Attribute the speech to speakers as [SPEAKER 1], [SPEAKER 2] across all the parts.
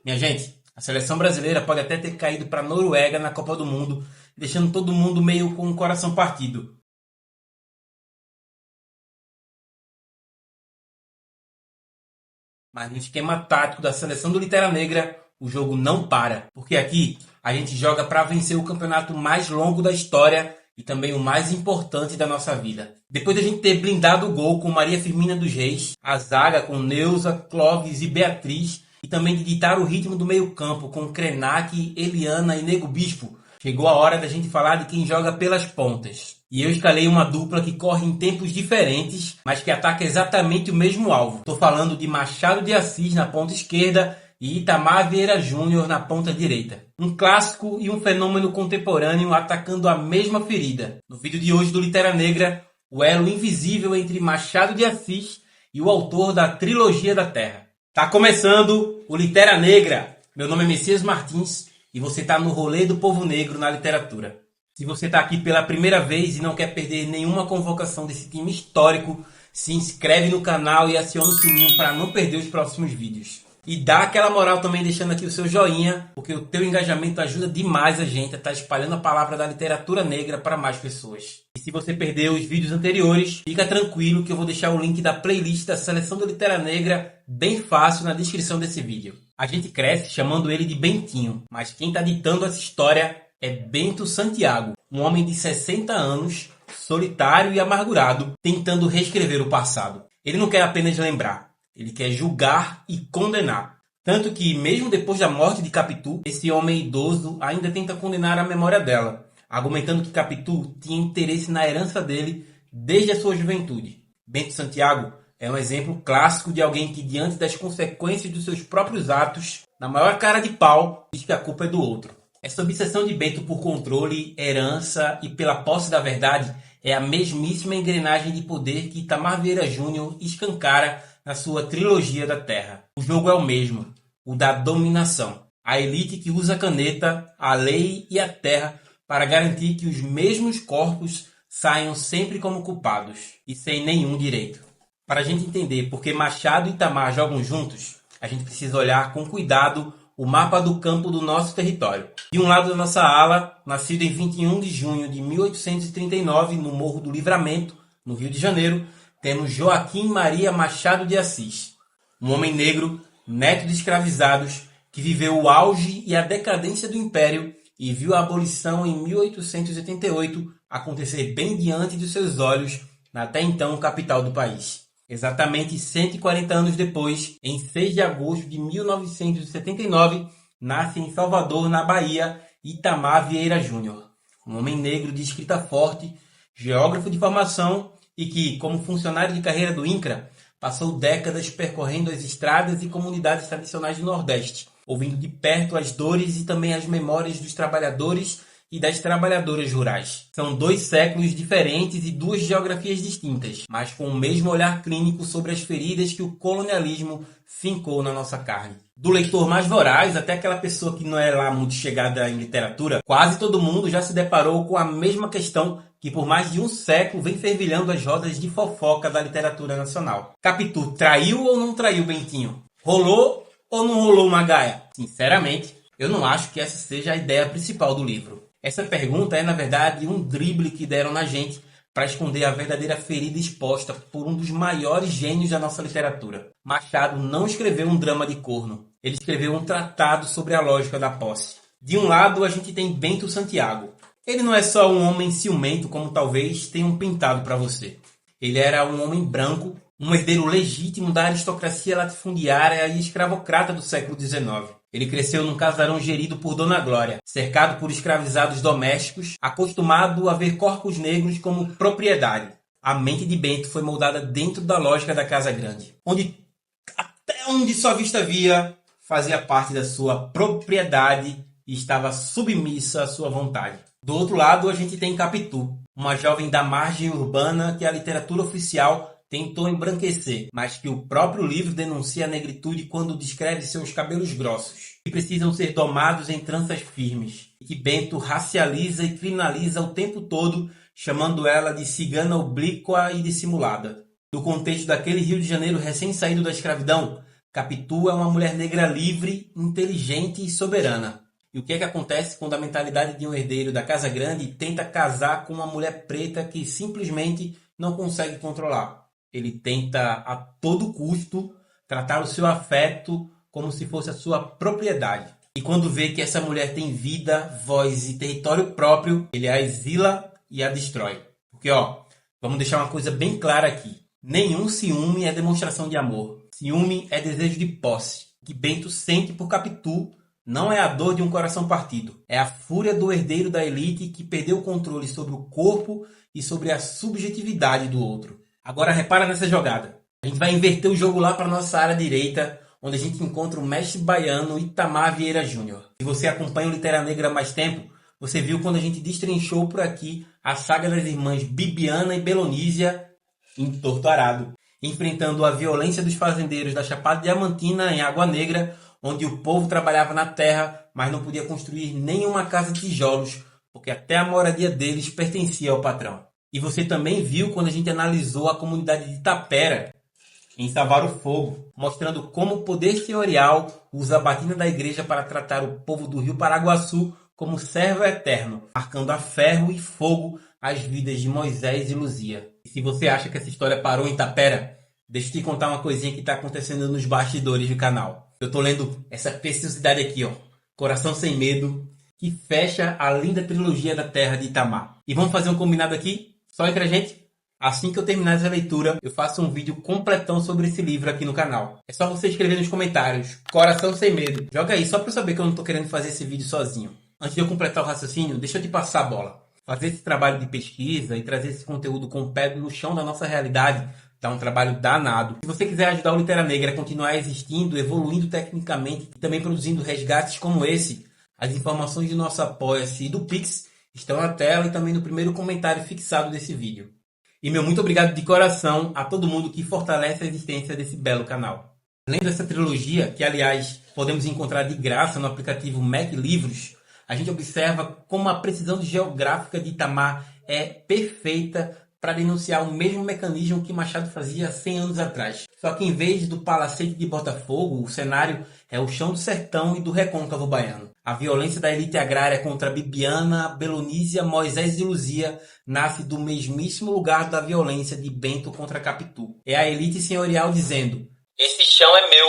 [SPEAKER 1] Minha gente, a seleção brasileira pode até ter caído para a Noruega na Copa do Mundo, deixando todo mundo meio com o coração partido. Mas no esquema tático da seleção do Litera Negra, o jogo não para. Porque aqui a gente joga para vencer o campeonato mais longo da história e também o mais importante da nossa vida. Depois de a gente ter blindado o gol com Maria Firmina dos Reis, a zaga com Neuza, Clóvis e Beatriz, e também de ditar o ritmo do meio-campo com Krenak, Eliana e Nego Bispo, chegou a hora da gente falar de quem joga pelas pontas. E eu escalei uma dupla que corre em tempos diferentes, mas que ataca exatamente o mesmo alvo. Estou falando de Machado de Assis na ponta esquerda e Itamar Vieira Júnior na ponta direita. Um clássico e um fenômeno contemporâneo atacando a mesma ferida. No vídeo de hoje do Litera Negra, o elo invisível entre Machado de Assis e o autor da Trilogia da Terra. Tá começando o Litera Negra. Meu nome é Messias Martins e você tá no rolê do povo negro na literatura. Se você tá aqui pela primeira vez e não quer perder nenhuma convocação desse time histórico, se inscreve no canal e aciona o sininho para não perder os próximos vídeos. E dá aquela moral também deixando aqui o seu joinha, porque o teu engajamento ajuda demais a gente a estar espalhando a palavra da literatura negra para mais pessoas. E se você perdeu os vídeos anteriores, fica tranquilo que eu vou deixar o link da playlist da Seleção do Litera Negra bem fácil na descrição desse vídeo. A gente cresce chamando ele de Bentinho, mas quem está ditando essa história é Bento Santiago, um homem de 60 anos, solitário e amargurado, tentando reescrever o passado. Ele não quer apenas lembrar, ele quer julgar e condenar. Tanto que, mesmo depois da morte de Capitu, esse homem idoso ainda tenta condenar a memória dela, argumentando que Capitu tinha interesse na herança dele desde a sua juventude. Bento Santiago é um exemplo clássico de alguém que, diante das consequências dos seus próprios atos, na maior cara de pau, diz que a culpa é do outro. Essa obsessão de Bento por controle, herança e pela posse da verdade é a mesmíssima engrenagem de poder que Itamar Vieira Júnior escancara na sua Trilogia da Terra. O jogo é o mesmo, o da dominação. A elite que usa a caneta, a lei e a terra para garantir que os mesmos corpos saiam sempre como culpados e sem nenhum direito. Para a gente entender por que Machado e Itamar jogam juntos, a gente precisa olhar com cuidado o mapa do campo do nosso território. De um lado da nossa ala, nascido em 21 de junho de 1839, no Morro do Livramento, no Rio de Janeiro, temos Joaquim Maria Machado de Assis, um homem negro, neto de escravizados, que viveu o auge e a decadência do Império e viu a abolição em 1888 acontecer bem diante de seus olhos, na até então capital do país. Exatamente 140 anos depois, em 6 de agosto de 1979, nasce em Salvador, na Bahia, Itamar Vieira Júnior, um homem negro de escrita forte, geógrafo de formação e que, como funcionário de carreira do INCRA, passou décadas percorrendo as estradas e comunidades tradicionais do Nordeste, ouvindo de perto as dores e também as memórias dos trabalhadores e das trabalhadoras rurais. São 2 séculos diferentes e 2 geografias distintas, mas com o mesmo olhar clínico sobre as feridas que o colonialismo fincou na nossa carne. Do leitor mais voraz até aquela pessoa que não é lá muito chegada em literatura, quase todo mundo já se deparou com a mesma questão que por mais de um século vem fervilhando as rodas de fofoca da literatura nacional. Capitu traiu ou não traiu Bentinho? Rolou ou não rolou uma gaia? Sinceramente, eu não acho que essa seja a ideia principal do livro. Essa pergunta é, na verdade, um drible que deram na gente para esconder a verdadeira ferida exposta por um dos maiores gênios da nossa literatura. Machado não escreveu um drama de corno. Ele escreveu um tratado sobre a lógica da posse. De um lado, a gente tem Bento Santiago. Ele não é só um homem ciumento, como talvez tenham pintado para você. Ele era um homem branco, um herdeiro legítimo da aristocracia latifundiária e escravocrata do século XIX. Ele cresceu num casarão gerido por Dona Glória, cercado por escravizados domésticos, acostumado a ver corpos negros como propriedade. A mente de Bento foi moldada dentro da lógica da Casa Grande, onde até onde sua vista via fazia parte da sua propriedade e estava submissa à sua vontade. Do outro lado, a gente tem Capitu, uma jovem da margem urbana que a literatura oficial tentou embranquecer, mas que o próprio livro denuncia a negritude quando descreve seus cabelos grossos, que precisam ser domados em tranças firmes, e que Bento racializa e criminaliza o tempo todo, chamando ela de cigana oblíqua e dissimulada. No contexto daquele Rio de Janeiro recém-saído da escravidão, Capitu é uma mulher negra livre, inteligente e soberana. E o que é que acontece quando a mentalidade de um herdeiro da Casa Grande tenta casar com uma mulher preta que simplesmente não consegue controlar? Ele tenta a todo custo tratar o seu afeto como se fosse a sua propriedade. E quando vê que essa mulher tem vida, voz e território próprio, ele a exila e a destrói. Porque, vamos deixar uma coisa bem clara aqui. Nenhum ciúme é demonstração de amor. Ciúme é desejo de posse. O que Bento sente por Capitu não é a dor de um coração partido. É a fúria do herdeiro da elite que perdeu o controle sobre o corpo e sobre a subjetividade do outro. Agora repara nessa jogada. A gente vai inverter o jogo lá para nossa área direita, onde a gente encontra o mestre baiano Itamar Vieira Júnior. Se você acompanha o Litera Negra há mais tempo, você viu quando a gente destrinchou por aqui a saga das irmãs Bibiana e Belonísia em Torto Arado, enfrentando a violência dos fazendeiros da Chapada Diamantina em Água Negra, onde o povo trabalhava na terra, mas não podia construir nenhuma casa de tijolos, porque até a moradia deles pertencia ao patrão. E você também viu quando a gente analisou a comunidade de Itapera, em Salvar o Fogo, mostrando como o poder senhorial usa a batina da igreja para tratar o povo do Rio Paraguaçu como servo eterno, marcando a ferro e fogo as vidas de Moisés e Luzia. E se você acha que essa história parou em Itapera, deixa eu te contar uma coisinha que está acontecendo nos bastidores do canal. Eu estou lendo essa preciosidade aqui, Coração Sem Medo, que fecha a linda trilogia da Terra de Itamar. E vamos fazer um combinado aqui, só entre a gente? Assim que eu terminar essa leitura, eu faço um vídeo completão sobre esse livro aqui no canal. É só você escrever nos comentários, Coração Sem Medo. Joga aí, só para eu saber que eu não estou querendo fazer esse vídeo sozinho. Antes de eu completar o raciocínio, deixa eu te passar a bola. Fazer esse trabalho de pesquisa e trazer esse conteúdo com o pé no chão da nossa realidade dá um trabalho danado. Se você quiser ajudar o Litera Negra a continuar existindo, evoluindo tecnicamente e também produzindo resgates como esse, as informações do nosso Apoia-se e do Pix estão na tela e também no primeiro comentário fixado desse vídeo. E meu muito obrigado de coração a todo mundo que fortalece a existência desse belo canal. Além dessa trilogia, que aliás podemos encontrar de graça no aplicativo Mac Livros, a gente observa como a precisão geográfica de Itamar é perfeita para denunciar o mesmo mecanismo que Machado fazia 100 anos atrás. Só que em vez do palacete de Botafogo, o cenário é o chão do sertão e do recôncavo baiano. A violência da elite agrária contra Bibiana, Belonísia, Moisés e Luzia nasce do mesmíssimo lugar da violência de Bento contra Capitu. É a elite senhorial dizendo: esse chão é meu,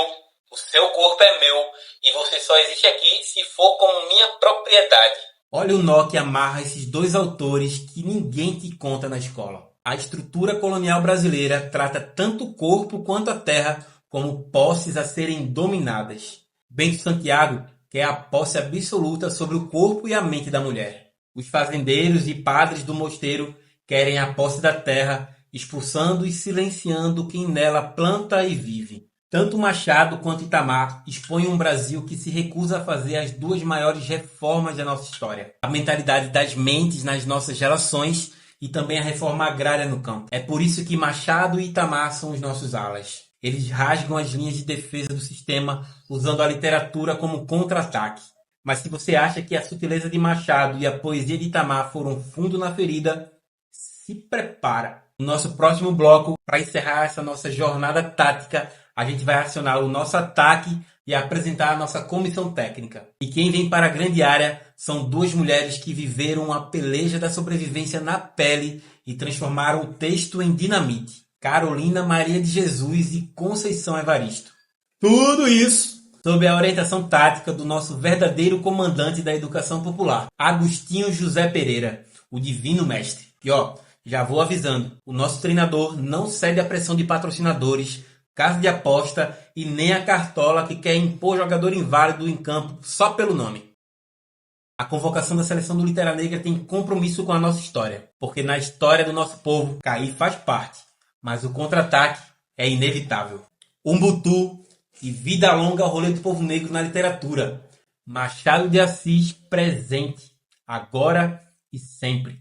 [SPEAKER 1] o seu corpo é meu, e você só existe aqui se for como minha propriedade. Olha o nó que amarra esses dois autores que ninguém te conta na escola. A estrutura colonial brasileira trata tanto o corpo quanto a terra como posses a serem dominadas. Bento Santiago quer a posse absoluta sobre o corpo e a mente da mulher. Os fazendeiros e padres do mosteiro querem a posse da terra, expulsando e silenciando quem nela planta e vive. Tanto Machado quanto Itamar expõem um Brasil que se recusa a fazer as duas maiores reformas da nossa história. A mentalidade das mentes nas nossas relações e também a reforma agrária no campo. É por isso que Machado e Itamar são os nossos alas. Eles rasgam as linhas de defesa do sistema usando a literatura como contra-ataque. Mas se você acha que a sutileza de Machado e a poesia de Itamar foram fundo na ferida, se prepara. No nosso próximo bloco, para encerrar essa nossa jornada tática, a gente vai acionar o nosso ataque e apresentar a nossa comissão técnica. E quem vem para a grande área são duas mulheres que viveram a peleja da sobrevivência na pele e transformaram o texto em dinamite. Carolina Maria de Jesus e Conceição Evaristo. Tudo isso sob a orientação tática do nosso verdadeiro comandante da educação popular, Agostinho José Pereira, o divino mestre. E já vou avisando, o nosso treinador não cede à pressão de patrocinadores, casa de aposta e nem a cartola que quer impor jogador inválido em campo só pelo nome. A convocação da seleção do Litera Negra tem compromisso com a nossa história, porque na história do nosso povo, cair faz parte, mas o contra-ataque é inevitável. Umbutu e vida longa ao rolê do povo negro na literatura. Machado de Assis presente, agora e sempre.